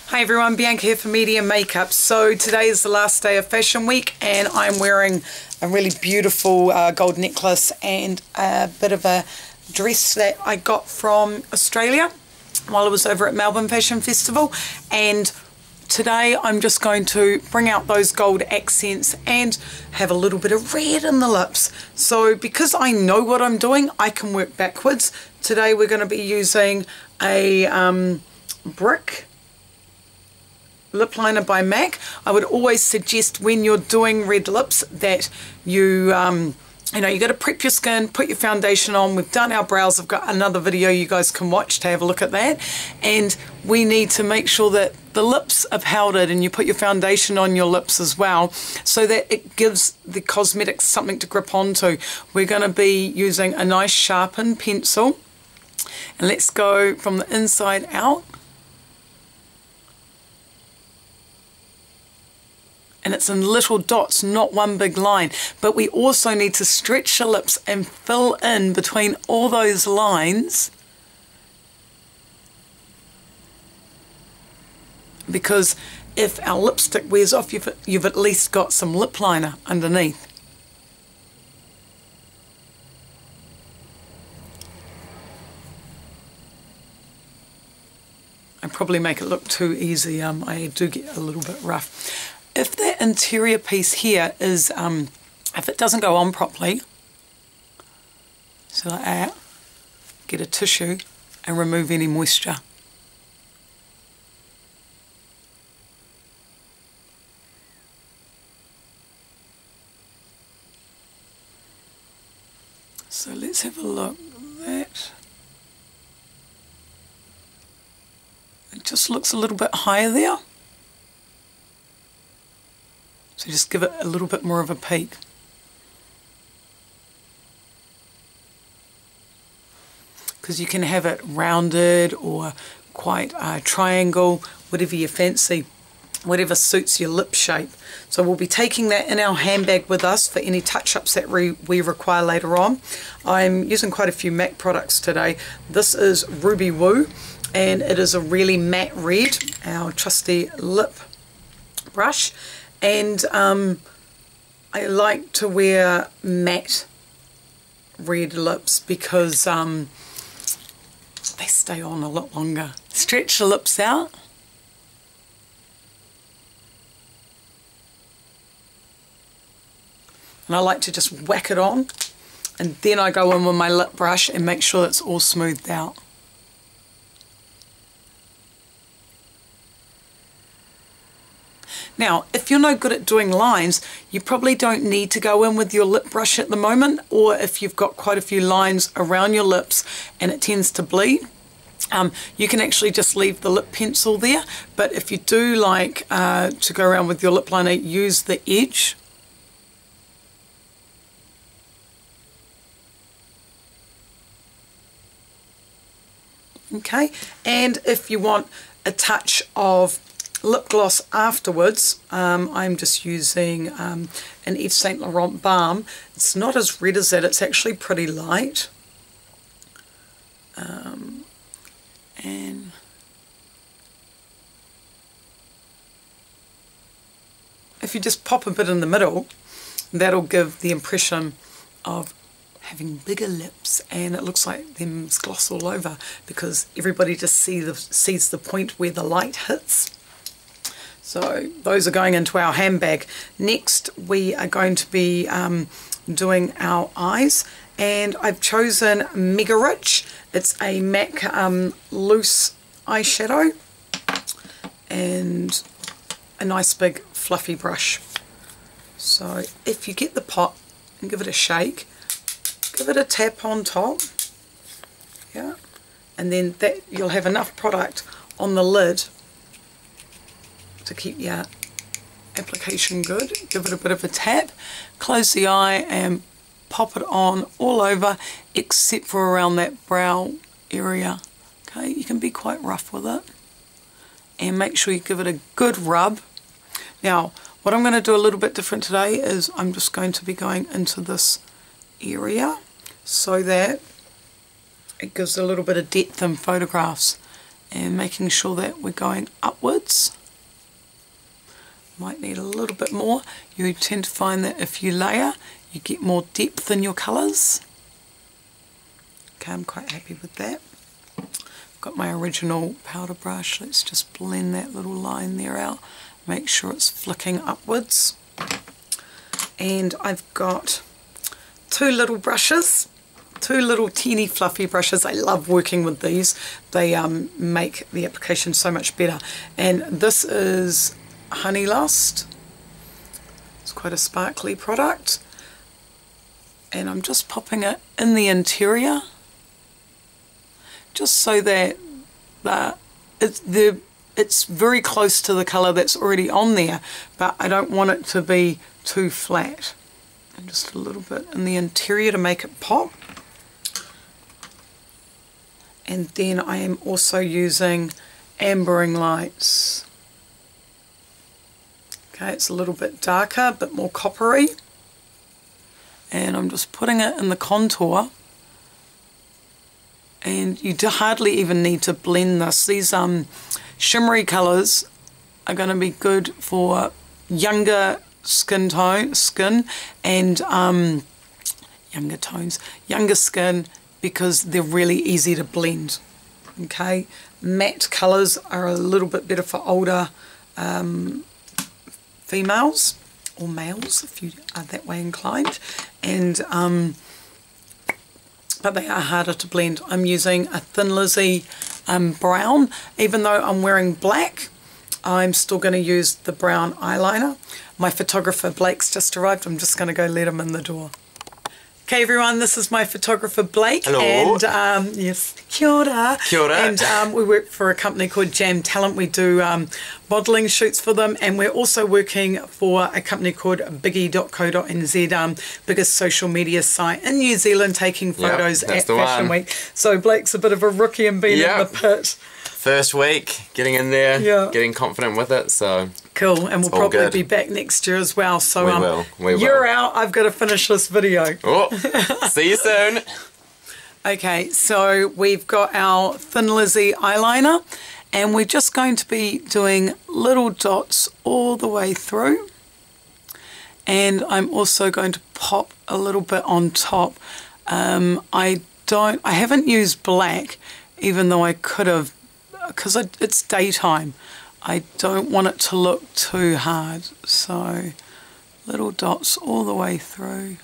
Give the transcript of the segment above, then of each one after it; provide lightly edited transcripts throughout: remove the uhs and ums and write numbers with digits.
Hi everyone, Bianca here for Media Makeup. So today is the last day of Fashion Week and I'm wearing a really beautiful gold necklace and a bit of a dress that I got from Australia while I was over at Melbourne Fashion Festival. And today I'm just going to bring out those gold accents and have a little bit of red in the lips. So because I know what I'm doing, I can work backwards. Today we're going to be using a brick lip liner by MAC. I would always suggest when you're doing red lips that you got to prep your skin, put your foundation on. We've done our brows. I've got another video you guys can watch to have a look at that. And we need to make sure that the lips are powdered and you put your foundation on your lips as well so that it gives the cosmetics something to grip onto. We're going to be using a nice sharpened pencil. And let's go from the inside out. And it's in little dots, not one big line. But we also need to stretch the lips and fill in between all those lines, because if our lipstick wears off, you've at least got some lip liner underneath. I probably make it look too easy. I do get a little bit rough. If that interior piece here is, if it doesn't go on properly, so like that, get a tissue and remove any moisture. So let's have a look at that. It just looks a little bit higher there. So just give it a little bit more of a peak. Because you can have it rounded or quite a triangle, whatever you fancy, whatever suits your lip shape. So we'll be taking that in our handbag with us for any touch-ups that we require later on. I'm using quite a few MAC products today. This is Ruby Woo and it is a really matte red, our trusty lip brush. And I like to wear matte red lips because they stay on a lot longer. Stretch the lips out. And I like to just whack it on. And then I go in with my lip brush and make sure it's all smoothed out. Now, if you're no good at doing lines, you probably don't need to go in with your lip brush at the moment, or if you've got quite a few lines around your lips and it tends to bleed, you can actually just leave the lip pencil there. But if you do like to go around with your lip liner, use the edge. Okay, and if you want a touch of lip gloss afterwards, I'm just using an Yves Saint Laurent balm. It's not as red as that, it's actually pretty light. And if you just pop a bit in the middle, that'll give the impression of having bigger lips, and it looks like there's gloss all over because everybody just sees the point where the light hits. So those are going into our handbag. Next we are going to be doing our eyes, and I've chosen Megarich. It's a MAC loose eyeshadow and a nice big fluffy brush. So if you get the pot and give it a shake, give it a tap on top, yeah, and then that you'll have enough product on the lid to keep your application good. Give it a bit of a tap, close the eye and pop it on all over except for around that brow area. Okay, you can be quite rough with it and make sure you give it a good rub. Now what I'm going to do a little bit different today is I'm just going to be going into this area so that it gives a little bit of depth in photographs. and making sure that we're going upwards. Might need a little bit more. You tend to find that if you layer, you get more depth in your colours. Okay, I'm quite happy with that. I've got my original powder brush. Let's just blend that little line there out. Make sure it's flicking upwards. And I've got two little brushes, two little teeny fluffy brushes. I love working with these. They make the application so much better. And this is Honeylust. It's quite a sparkly product. And I'm just popping it in the interior, just so that it's very close to the colour that's already on there, but I don't want it to be too flat. And just a little bit in the interior to make it pop. And then I am also using ambering lights. Okay, it's a little bit darker, a bit more coppery. And I'm just putting it in the contour. And you hardly even need to blend this. These shimmery colours are going to be good for younger skin and younger skin, because they're really easy to blend. Okay, matte colours are a little bit better for older females or males if you are that way inclined, and but they are harder to blend. I'm using a Thin Lizzy brown. Even though I'm wearing black, I'm still going to use the brown eyeliner. My photographer Blake's just arrived. I'm just going to go let him in the door. Okay everyone, this is my photographer Blake. Hello. And yes, kia ora. Kia ora. And we work for a company called Jam Talent. We do modelling shoots for them, and we're also working for a company called biggie.co.nz, biggest social media site in New Zealand, taking photos at Fashion Week. So Blake's a bit of a rookie and been in the pit. First week, getting in there, getting confident with it, so cool. And we'll probably be back next year as well. So we will. You're out, I've got to finish this video. Oh, see you soon. Okay, so we've got our Thin Lizzy eyeliner, and we're just going to be doing little dots all the way through. And I'm also going to pop a little bit on top. I haven't used black, even though I could have, because it's daytime. I don't want it to look too hard, so little dots all the way through.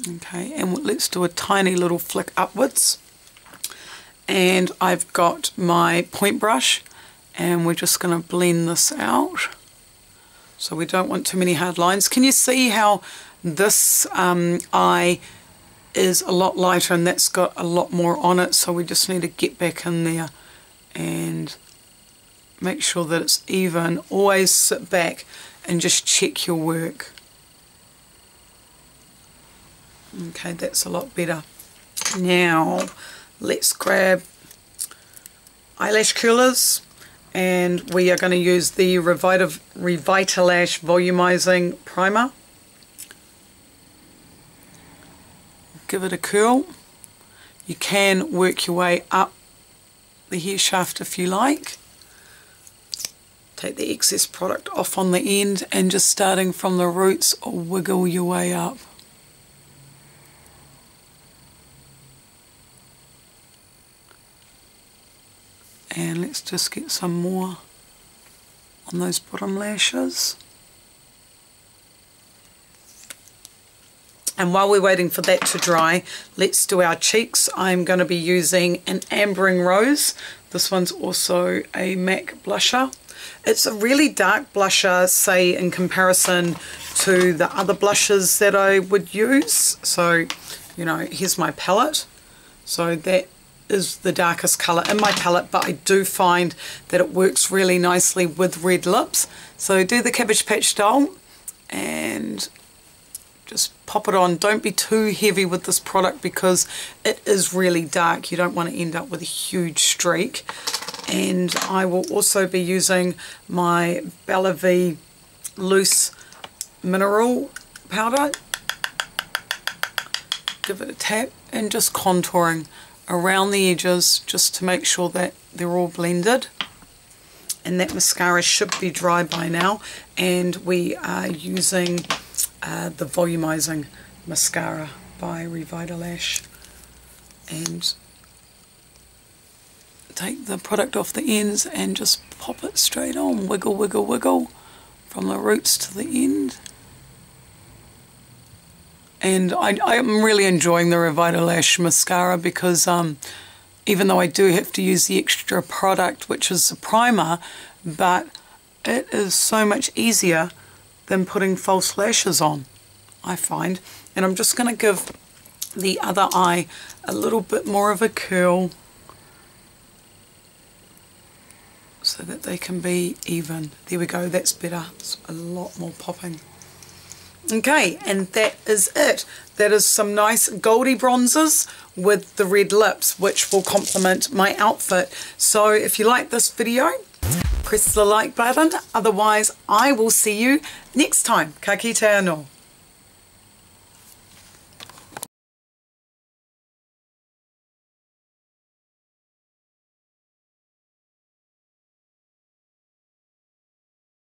Okay, and let's do a tiny little flick upwards. And I've got my point brush, and we're just going to blend this out. So we don't want too many hard lines. Can you see how this eye is a lot lighter, and that's got a lot more on it? So we just need to get back in there and make sure that it's even. Always sit back and just check your work. Okay, that's a lot better. Now let's grab eyelash curlers, and we are going to use the Revitalash Volumizing Primer. Give it a curl. You can work your way up the hair shaft if you like. Take the excess product off on the end, and just starting from the roots, wiggle your way up. And let's just get some more on those bottom lashes. And while we're waiting for that to dry, let's do our cheeks. I'm going to be using an Ambering Rose. This one's also a MAC blusher. It's a really dark blusher, say, in comparison to the other blushes that I would use. So, you know, here's my palette. So that is the darkest colour in my palette, but I do find that it works really nicely with red lips. So do the Cabbage Patch Doll and just pop it on. Don't be too heavy with this product because it is really dark. You don't want to end up with a huge streak. And I will also be using my Bella V loose mineral powder. Give it a tap and just contouring around the edges just to make sure that they're all blended. And that mascara should be dry by now, and we are using the volumizing mascara by Revitalash. And take the product off the ends and just pop it straight on. Wiggle, wiggle, wiggle from the roots to the end. And I'm really enjoying the Revitalash mascara because even though I do have to use the extra product, which is a primer, but it is so much easier than putting false lashes on, I find. And I'm just going to give the other eye a little bit more of a curl so that they can be even. There we go, that's better. It's a lot more popping. Okay, and that is it. That is some nice goldy bronzers with the red lips, which will complement my outfit. So if you like this video, press the like button. Otherwise, I will see you next time. Ka kite anō.